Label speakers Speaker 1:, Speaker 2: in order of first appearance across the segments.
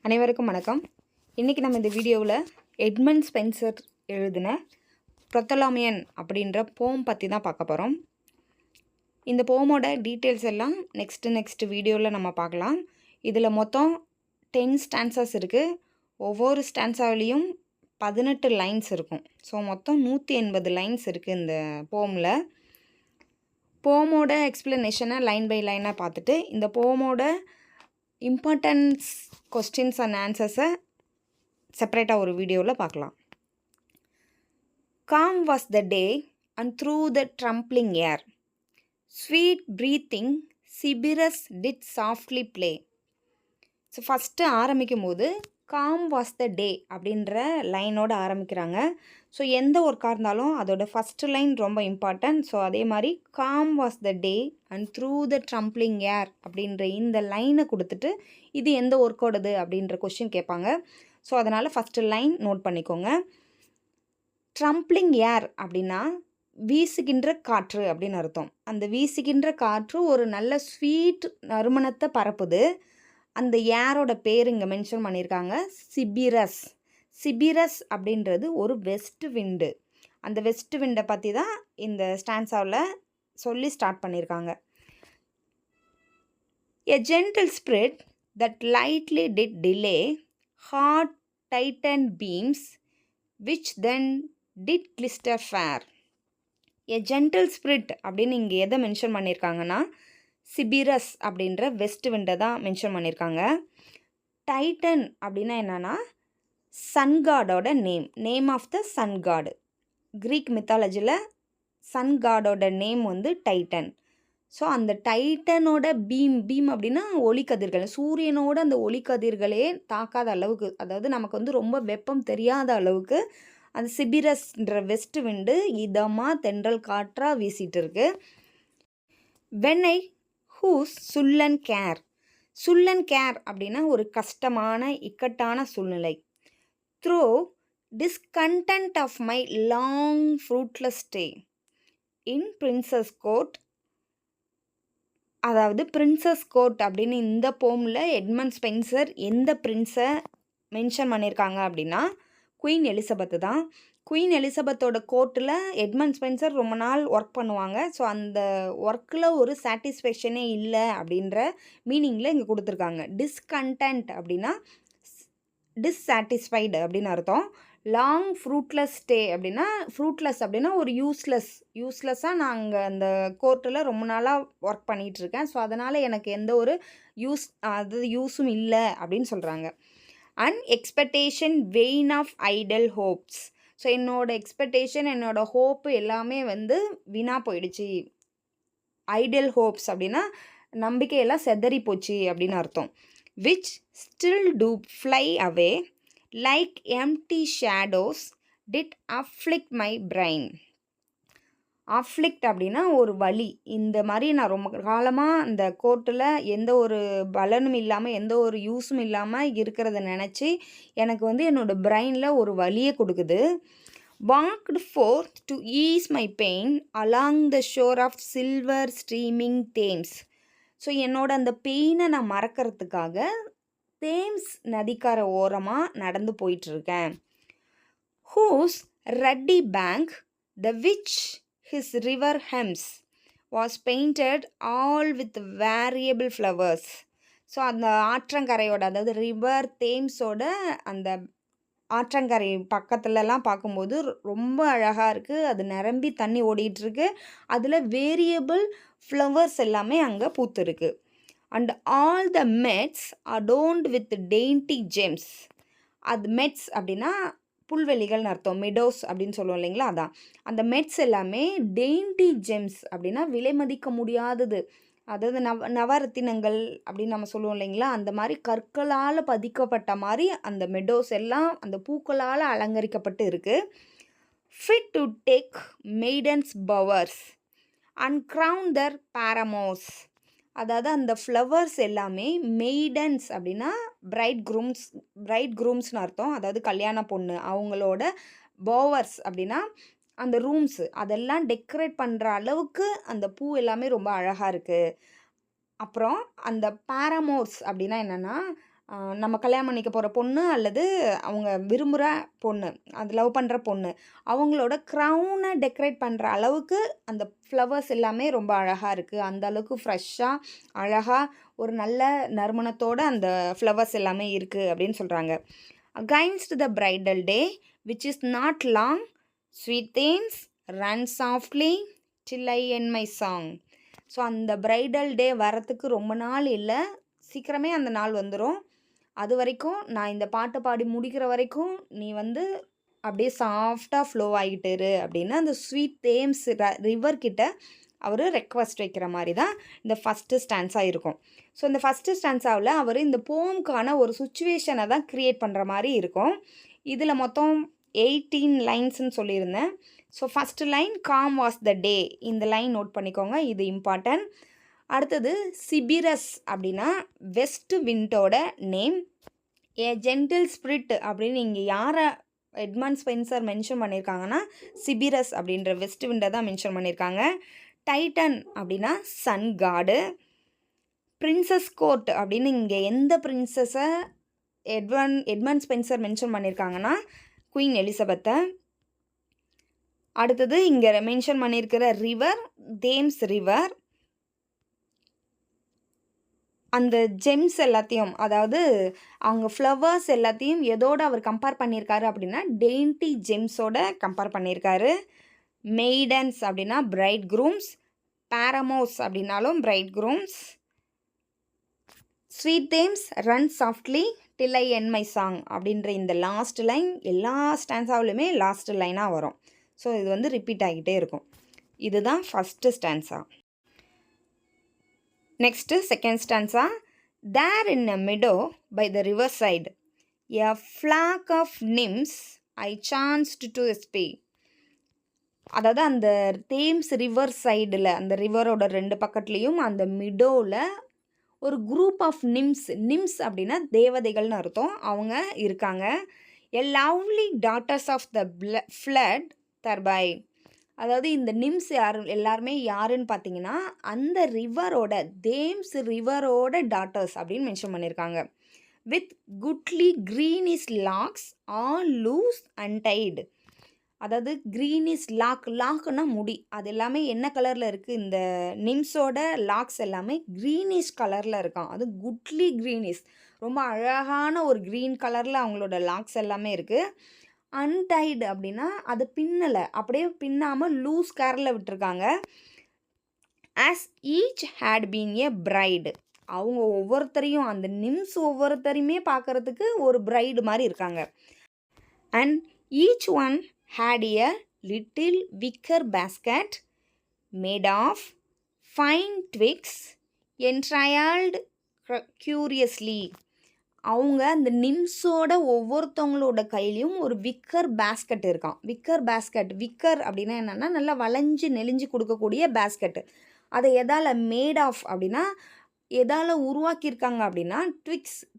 Speaker 1: அனைவருக்கும் வணக்கம். இன்றைக்கி நம்ம இந்த வீடியோவில் எட்மண்ட் ஸ்பென்சர் எழுதின ப்ரொத்தலாமியன் அப்படின்ற போம் பற்றி தான் பார்க்க போகிறோம். இந்த போமோட டீட்டெயில்ஸ் எல்லாம் நெக்ஸ்ட் வீடியோவில் நம்ம பார்க்கலாம். இதில் மொத்தம் 10 ஸ்டான்சஸ் இருக்குது. ஒவ்வொரு ஸ்டான்சாவிலையும் 18 லைன்ஸ் இருக்கும். ஸோ மொத்தம் 180 லைன்ஸ் இருக்குது இந்த போமில். போமோட எக்ஸ்ப்ளனேஷனை லைன் பை லைனாக பார்த்துட்டு இந்த போமோட இம்பார்ட்டன்ஸ் கொஸ்டின்ஸ் அண்ட் ஆன்சர்ஸை செப்பரேட்டாக ஒரு வீடியோவில் பார்க்கலாம். Calm was the day and through the trembling air sweet breathing Sybaris did softly play. So first ஆரம்பிக்கும் போது காம் வாஸ் த டே அப்படின்ற லைனோடு ஆரம்பிக்கிறாங்க. ஸோ எந்த ஒர்க்காக இருந்தாலும் அதோட ஃபஸ்ட்டு லைன் ரொம்ப இம்பார்ட்டன்ட். ஸோ அதே மாதிரி calm was the day and through the trembling air அப்படின்ற இந்த லைனை கொடுத்துட்டு இது எந்த ஒர்க்கோடது அப்படின்ற கொஸ்டின் கேட்பாங்க. ஸோ அதனால் ஃபஸ்ட்டு லைன் நோட் பண்ணிக்கோங்க. ட்ரம்ப்ளிங் ஏர் அப்படின்னா வீசுகின்ற காற்று அப்படின்னு அர்த்தம். அந்த வீசுகின்ற காற்று ஒரு நல்ல ஸ்வீட் நறுமணத்தை பரப்புது. அந்த ஏரோட பேர் இங்கே மென்ஷன் பண்ணியிருக்காங்க, சிபிரஸ். சிபிரஸ் அப்படின்றது ஒரு வெஸ்ட் விண்டு. அந்த வெஸ்ட் விண்டை பற்றி தான் இந்த ஸ்டான்ஸாவில் சொல்லி ஸ்டார்ட் பண்ணியிருக்காங்க. A gentle spread that lightly did delay hard tightened beams which then did glister fair. A gentle spread அப்படின்னு இங்கே எதை மென்ஷன் பண்ணியிருக்காங்கன்னா சிபிரஸ் அப்படின்ற வெஸ்ட் விண்டை தான் மென்ஷன் பண்ணியிருக்காங்க. டைட்டன் அப்படின்னா என்னென்னா சன்காடோட name of the sun god. Greek மித்தாலஜியில் சன்காடோட நேம் வந்து டைட்டன். ஸோ அந்த டைட்டனோட பீம் அப்படின்னா ஒளிக்கதிர்கள், சூரியனோட அந்த ஒளிக்கதிர்களே தாக்காத அளவுக்கு, அதாவது நமக்கு வந்து ரொம்ப வெப்பம் தெரியாத அளவுக்கு அந்த சிபிரஸ்ன்ற வெஸ்ட் விண்டு இதமாக தென்றல் காற்றாக வீசிகிட்டு இருக்கு. When I whose sullen care. Sullen care அப்படின்னா ஒரு கஷ்டமான இக்கட்டான சூழ்நிலை. Through discontent of my long fruitless stay in princes court. அதாவது பிரின்சஸ் கோர்ட் அப்படின்னு இந்த போமில் எட்மண்ட் ஸ்பென்சர் எந்த பிரின்ஸை மென்ஷன் பண்ணியிருக்காங்க அப்படின்னா குயின் எலிசபெத்து தான். குயின் எலிசபெத்தோட கோர்ட்டில் எட்மண்ட் ஸ்பென்சர் ரொம்ப நாள் ஒர்க் பண்ணுவாங்க. ஸோ அந்த ஒர்க்கில் ஒரு சாட்டிஸ்ஃபேக்ஷனே இல்லை அப்படின்ற மீனிங்கில் இங்கே கொடுத்துருக்காங்க. டிஸ்கண்டென்ட் அப்படின்னா டிஸ்சாட்டிஸ்ஃபைடு அப்படின்னு அர்த்தம். லாங் ஃப்ரூட்லெஸ் ஸ்டே அப்படின்னா ஃப்ரூட்லெஸ் அப்படின்னா ஒரு யூஸ்லெஸ்ஸாக நான் அங்கே அந்த கோர்ட்டில் ரொம்ப நாளாக ஒர்க் பண்ணிகிட்ருக்கேன். ஸோ அதனால் எனக்கு எந்த ஒரு யூஸும் இல்லை அப்படின்னு சொல்கிறாங்க. And expectation vain of idle hopes. So என்னோடய எக்ஸ்பெக்டேஷன் என்னோடய ஹோப்பு எல்லாமே வந்து வீணாக போயிடுச்சு. ஐடல் ஹோப்ஸ் அப்படின்னா நம்பிக்கையெல்லாம் செதறி போச்சு அப்படின்னு அர்த்தம். Which still do fly away like empty shadows did afflict my brain. Afflict அப்படின்னா ஒரு வலி. இந்த மாதிரி நான் ரொம்ப காலமாக அந்த கோர்ட்டில் எந்த ஒரு பலனும் இல்லாமல் எந்த ஒரு யூஸும் இல்லாமல் இருக்கிறத நினச்சி எனக்கு வந்து என்னோடய பிரெயினில் ஒரு வலியை கொடுக்குது. Walked forth to ease my pain along the shore of silver streaming Thames. So என்னோட அந்த பெயினை நான் மறக்கிறதுக்காக தேம்ஸ் நதிக்கரை ஓரமாக நடந்து போயிட்டுருக்கேன். Whose rutty bank the which his river hems was painted all with variable flowers. So அந்த ஆற்றங்கரையோட, அதாவது ரிவர் தேம்ஸோட அந்த ஆற்றங்கரை பக்கத்துலலாம் பார்க்கும்போது ரொம்ப அழகாக இருக்குது. அது நிரம்பி தண்ணி ஓடிட்டுருக்கு. அதில் வேரியபிள் ஃப்ளவர்ஸ் எல்லாமே அங்கே பூத்துருக்கு. And all the meads adorned with dainty gems. அது மெட்ஸ் அப்படின்னா புல்வெளிகள்னு அர்த்தம். மெடோஸ் அப்படின்னு சொல்லுவோம் இல்லைங்களா, அதான். அந்த மெட்ஸ் எல்லாமே டெயின்டி ஜெம்ஸ் அப்படின்னா விலை மதிக்க முடியாதது, அதாவது நவரத்தினங்கள் அப்படின்னு நம்ம சொல்லுவோம் இல்லைங்களா, அந்த மாதிரி கற்களால் பதிக்கப்பட்ட மாதிரி அந்த மெடோஸ் எல்லாம் அந்த பூக்களால் அலங்கரிக்கப்பட்டு இருக்குது. Fit to deck maidens bowers and crown their paramours. அதாவது அந்த ஃப்ளவர்ஸ் எல்லாமே மெய்டன்ஸ் அப்படின்னா பிரைட் க்ரூம்ஸ்னு அர்த்தம். அதாவது கல்யாண பொண்ணு அவங்களோட பவர்ஸ் அப்படின்னா அந்த ரூம்ஸு அதெல்லாம் டெக்கரேட் பண்ணுற அளவுக்கு அந்த பூ எல்லாமே ரொம்ப அழகாக இருக்குது. அப்புறம் அந்த பாரமோர்ஸ் அப்படின்னா என்னென்னா நம்ம கல்யாணம் பண்ணிக்க போகிற பொண்ணு அல்லது அவங்க விரும்புகிற பொண்ணு, அது லவ் பண்ணுற பொண்ணு, அவங்களோட க்ரௌனை டெக்கரேட் பண்ணுற அளவுக்கு அந்த ஃப்ளவர்ஸ் எல்லாமே ரொம்ப அழகாக இருக்குது. அந்த அளவுக்கு ஃப்ரெஷ்ஷாக அழகாக ஒரு நல்ல நறுமணத்தோட அந்த ஃப்ளவர்ஸ் எல்லாமே இருக்குது அப்படின்னு சொல்கிறாங்க. Against the bridal day which is not long, sweet Thames run softly till I end my song. So அந்த பிரைடல் டே வரத்துக்கு ரொம்ப நாள் இல்லை, சீக்கிரமே அந்த நாள் வந்துடும். அது வரைக்கும் நான் இந்த பாட்டை பாடி முடிக்கிற வரைக்கும் நீ வந்து அப்படியே சாஃப்டாக ஃப்ளோ ஆகிட்டு இரு அப்படின்னு அந்த ஸ்வீட் தேம்ஸ் ரிவர் கிட்ட அவர் ரெக்வஸ்ட் வைக்கிற மாதிரி தான் இந்த ஃபஸ்ட்டு ஸ்டான்ஸாக இருக்கும். ஸோ இந்த ஃபஸ்ட்டு ஸ்டான்ஸாவில் அவர் இந்த போம்க்கான ஒரு சுச்சுவேஷனை தான் க்ரியேட் பண்ணுற மாதிரி இருக்கும். இதில் மொத்தம் 18 லைன்ஸ்ன்னு சொல்லியிருந்தேன். So first line calm was the day, இந்த லைன் நோட் பண்ணிக்கோங்க, இது இம்பார்ட்டன்ட். அடுத்தது சிபிரஸ் அப்படின்னா வெஸ்ட் விண்டோட நேம். ஏ ஜென்டில் ஸ்பிரிட் அப்படின்னு இங்கே யாரை எட்மண்ட் ஸ்பென்சர் மென்ஷன் பண்ணியிருக்காங்கன்னா சிபிரஸ் அப்படின்ற வெஸ்ட் விண்டை தான் மென்ஷன் பண்ணியிருக்காங்க. டைட்டன் அப்படின்னா சன் காடு. பிரின்சஸ் கோர்ட் அப்படின்னு இங்கே எந்த பிரின்சஸை எட்மண்ட் ஸ்பென்சர் மென்ஷன் பண்ணியிருக்காங்கன்னா குயின் எலிசபெத்தை. அடுத்தது இங்கே மென்ஷன் பண்ணியிருக்கிற ரிவர் தேம்ஸ் ரிவர். அந்த ஜெம்ஸ் எல்லாத்தையும், அதாவது அவங்க ஃப்ளவர்ஸ் எல்லாத்தையும் எதோடு அவர் கம்பேர் பண்ணியிருக்காரு அப்படின்னா டெயின்டி ஜெம்ஸோட கம்பேர் பண்ணியிருக்காரு. மெய்டன்ஸ் அப்படின்னா பிரைட் க்ரூம்ஸ், பேரமோஸ் அப்படின்னாலும் bridegrooms. Sweet Thames run softly till I end my song அப்படின்ற இந்த லாஸ்ட் லைன் எல்லா ஸ்டான்ஸாவிலுமே லாஸ்ட் லைனாக வரும். ஸோ இது வந்து ரிப்பீட் ஆகிட்டே இருக்கும். இதுதான் first stanza. Next, second stanza. There in a meadow by the riverside, a flock of nymphs I chanced to espy. அதாவது அந்த தேம்ஸ் ரிவர் சைடில், அந்த ரிவரோட 2 பக்கத்துலேயும் அந்த மிடோவில் ஒரு குரூப் ஆஃப் நிம்ஸ் அப்படின்னா தேவதைகள்னு அர்த்தம், அவங்க இருக்காங்க. A lovely daughters of the flood thereby. அதாவது இந்த நிம்ஸ் எல்லாருமே யாருன்னு பார்த்தீங்கன்னா அந்த ரிவரோட தேம்ஸ் ரிவரோட டாட்டர்ஸ் அப்படின்னு மென்ஷன் பண்ணியிருக்காங்க. With goodly greenish locks all loose untied. அதாவது க்ரீனிஷ் லாக்குன்னா முடி, அது எல்லாமே என்ன கலரில் இருக்குது, இந்த நிம்ஸோட லாக்ஸ் எல்லாமே க்ரீனிஷ் கலரில் இருக்கான். அது குட்லி க்ரீனிஷ், ரொம்ப அழகான ஒரு க்ரீன் கலரில் அவங்களோட லாக்ஸ் எல்லாமே இருக்குது. அன்டைடு அப்படின்னா அது பின்னலை, அப்படியே பின்னாமல் லூஸ் கேரில் விட்டுருக்காங்க. As each had been a bride. அவங்க ஒவ்வொருத்தரையும், அந்த நிம்ஸ் ஒவ்வொருத்தரையுமே பார்க்குறதுக்கு ஒரு பிரைடு மாதிரி இருக்காங்க. And each one had a little wicker basket made of fine twigs entrailed curiously. அவங்க அந்த நிம்ஸோட ஒவ்வொருத்தவங்களோட கையிலையும் ஒரு விக்கர் பேஸ்கட் இருக்கான். விக்கர் அப்படின்னா என்னென்னா நல்லா வளைஞ்சு நெளிஞ்சு கொடுக்கக்கூடிய பேஸ்கெட்டு. அதை எதால் மேட் ஆஃப் அப்படின்னா எதால் உருவாக்கியிருக்காங்க அப்படின்னா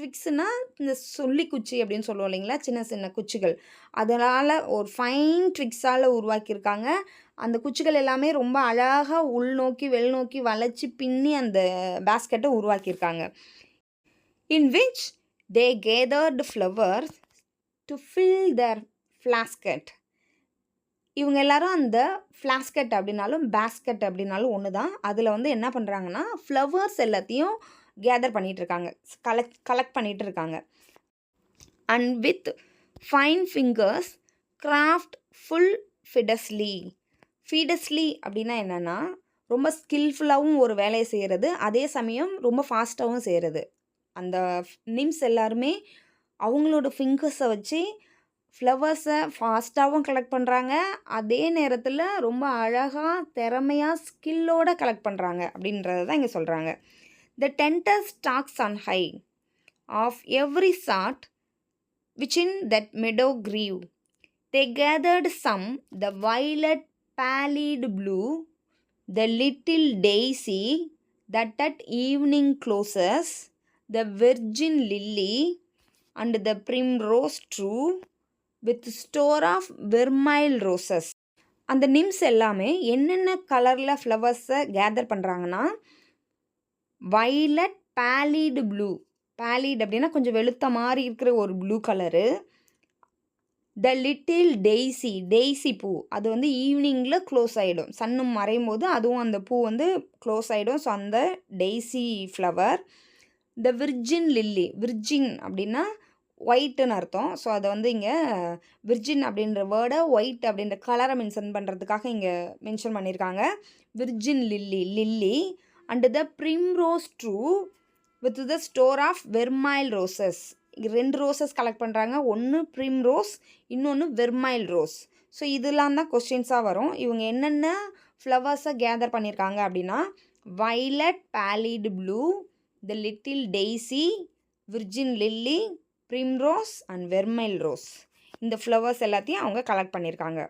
Speaker 1: ட்விக்ஸ்னால் இந்த சொல்லி குச்சி அப்படின்னு சொல்லுவோம் இல்லைங்களா, சின்ன சின்ன குச்சிகள், அதனால் ஒரு ஃபைன் ட்விக்ஸால் உருவாக்கியிருக்காங்க. அந்த குச்சிகள் எல்லாமே ரொம்ப அழகாக உள்நோக்கி வெளிநோக்கி வளைச்சி பின்னி அந்த பேஸ்கெட்டை உருவாக்கியிருக்காங்க. In which they gathered flowers to fill their flasket. இவங்க எல்லாரும் அந்த ஃப்ளாஸ்கெட் அப்படின்னாலும் பேஸ்கெட் அப்படின்னாலும் ஒன்று தான். அதில் வந்து என்ன பண்ணுறாங்கன்னா ஃப்ளவர்ஸ் எல்லாத்தையும் கேதர் பண்ணிகிட்ருக்காங்க, கலெக்ட் பண்ணிகிட்டு இருக்காங்க. And with fine fingers cropt full feateously அப்படின்னா என்னென்னா ரொம்ப ஸ்கில்ஃபுல்லாகவும் ஒரு வேலையை செய்கிறது, அதே சமயம் ரொம்ப ஃபாஸ்ட்டாகவும் செய்கிறது. அந்த நிம்ஸ் எல்லாருமே அவங்களோட ஃபிங்கர்ஸை வச்சு ஃப்ளவர்ஸை ஃபாஸ்ட்டாகவும் கலெக்ட் பண்ணுறாங்க, அதே நேரத்தில் ரொம்ப அழகாக திறமையாக ஸ்கில்லோடு கலெக்ட் பண்ணுறாங்க அப்படின்றத தான் இங்கே சொல்கிறாங்க. The tender stalks on high of every sort which in that meadow grew they gathered some the violet pallid blue, the little daisy that at evening closes, the virgin lily and the primrose true with store of vermeil roses. அந்த நிம்ஸ் எல்லாமே என்னென்ன கலரில் ஃப்ளவர்ஸை gather பண்ணுறாங்கன்னா violet pallid blue, பேலிட் அப்படின்னா கொஞ்சம் வெளுத்த மாதிரி இருக்கிற ஒரு ப்ளூ கலரு. த லிட்டில் டெய்ஸி, டெய்ஸி பூ அது வந்து ஈவினிங்கில் க்ளோஸ் ஆகிடும். சன்னு மறையும் போது அதுவும் அந்த பூ வந்து க்ளோஸ் ஆகிடும். ஸோ அந்த டெய்ஸி ஃப்ளவர். த விர்ஜின் லில்லி, விர்ஜின் அப்படின்னா ஒயிட்டுன்னு அர்த்தம். ஸோ அதை வந்து இங்கே விர்ஜின் அப்படின்ற வேர்டை ஒயிட் அப்படின்ற கலரை மென்ஷன் பண்ணுறதுக்காக இங்கே மென்ஷன் பண்ணியிருக்காங்க. Virgin lily, lily. And the primrose true with the store of vermeil roses. 2 roses collect பண்ணுறாங்க. ஒன்று ப்ரிம்ரோஸ், இன்னொன்று வெர்மைல் ரோஸ். ஸோ இதெல்லாம் தான் கொஸ்டின்ஸாக வரும். இவங்க என்னென்ன ஃப்ளவர்ஸை கேதர் பண்ணியிருக்காங்க அப்படின்னா violet, pallid blue, the little daisy, virgin lily, primrose and vermeil rose. இந்த ஃப்ளவர்ஸ் எல்லாத்தையும் அவங்க கலெக்ட் பண்ணியிருக்காங்க.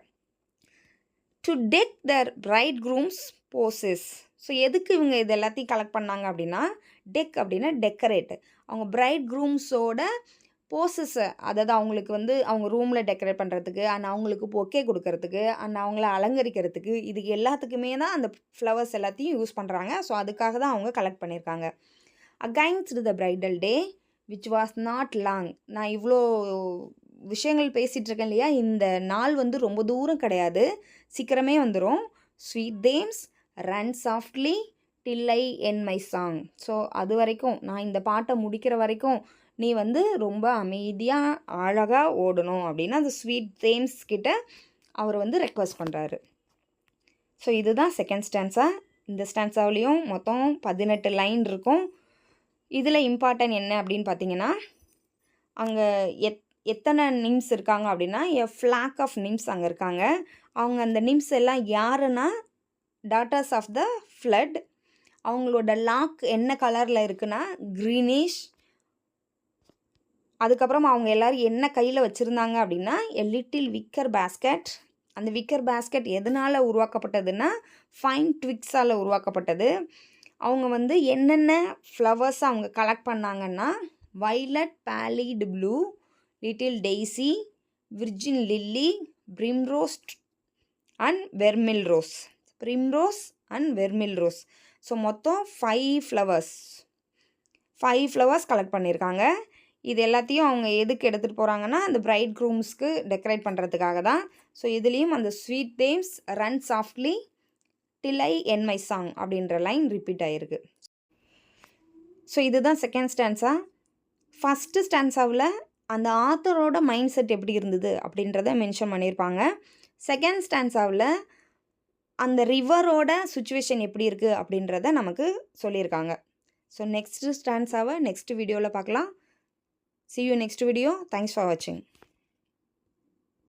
Speaker 1: To deck their bridegrooms posies. So எதுக்கு இவங்க இது எல்லாத்தையும் கலெக்ட் பண்ணாங்க அப்படின்னா டெக் அப்படின்னா டெக்கரேட். அவங்க பிரைட் க்ரூம்ஸோட போசஸை, அதாவது அவங்களுக்கு வந்து அவங்க ரூமில் டெக்கரேட் பண்ணுறதுக்கு அண்ட் அவங்களுக்கு பொக்கே கொடுக்கறதுக்கு அண்ட் அவங்கள அலங்கரிக்கிறதுக்கு இதுக்கு எல்லாத்துக்குமே தான் அந்த ஃப்ளவர்ஸ் எல்லாத்தையும் யூஸ் பண்ணுறாங்க. ஸோ அதுக்காக தான் அவங்க கலெக்ட் பண்ணியிருக்காங்க. Against the bridal day which was not long. நான் இவ்வளோ விஷயங்கள் பேசிகிட்டு இருக்கேன் இல்லையா, இந்த நாள் வந்து ரொம்ப தூரம் கிடையாது, சீக்கிரமே வந்துடும். Sweet Thames run softly till I end my song. So அது வரைக்கும் நான் இந்த பாட்டை முடிக்கிற வரைக்கும் நீ வந்து ரொம்ப அமைதியாக அழகாக ஓடணும் அப்படின்னு அந்த ஸ்வீட் தேம்ஸ் கிட்ட அவர் வந்து ரெக்வஸ்ட் பண்ணுறாரு. ஸோ இதுதான் செகண்ட் ஸ்டான்ஸா. இந்த ஸ்டான்ஸாவிலையும் மொத்தம் 18 லைன் இருக்கும். இதில் இம்பார்ட்டன்ட் என்ன அப்படின்னு பார்த்தீங்கன்னா அங்கே எத்தனை நிம்ஸ் இருக்காங்க அப்படின்னா ஃப்ளாக் ஆஃப் நிம்ஸ் அங்கே இருக்காங்க. அவங்க அந்த நிம்ஸ் எல்லாம் யாருன்னா டாட்டர்ஸ் ஆஃப் த ஃப்ளட். அவங்களோட லாக் என்ன கலரில் இருக்குன்னா க்ரீனிஷ். அதுக்கப்புறம் அவங்க எல்லோரும் என்ன கையில் வச்சுருந்தாங்க அப்படின்னா லிட்டில் விக்கர் பேஸ்கெட். அந்த விக்கர் பேஸ்கெட் எதனால் உருவாக்கப்பட்டதுன்னா ஃபைன் ட்விக்ஸால் உருவாக்கப்பட்டது. அவங்க வந்து என்னென்ன ஃப்ளவர்ஸ் அவங்க கலெக்ட் பண்ணாங்கன்னா violet, pallid blue, little daisy, virgin lily, primrose and vermeil rose. Primrose and vermeil rose. So மொத்தம் 5 ஃப்ளவர்ஸ் கலெக்ட் பண்ணியிருக்காங்க. இது எல்லாத்தையும் அவங்க எதுக்கு எடுத்துகிட்டு போகிறாங்கன்னா அந்த பிரைட் க்ரூம்ஸ்க்கு டெக்கரேட் பண்ணுறதுக்காக தான். ஸோ இதுலேயும் அந்த sweet Thames run softly till I end my song அப்படின்ற லைன் ரிப்பீட் ஆகிருக்கு. ஸோ இதுதான் செகண்ட் ஸ்டான்ஸா. ஃபஸ்ட்டு ஸ்டான்ஸாவில் அந்த ஆத்தரோட மைண்ட் செட் எப்படி இருந்தது அப்படின்றத மென்ஷன் பண்ணியிருப்பாங்க. செகண்ட் ஸ்டான்ஸாவில் அந்த ரிவரோட சுச்சுவேஷன் எப்படி இருக்குது அப்படின்றத நமக்கு சொல்லியிருக்காங்க. ஸோ நெக்ஸ்ட்டு ஸ்டான்ஸாவை நெக்ஸ்ட் வீடியோவில் பார்க்கலாம். See you next video. Thanks for watching.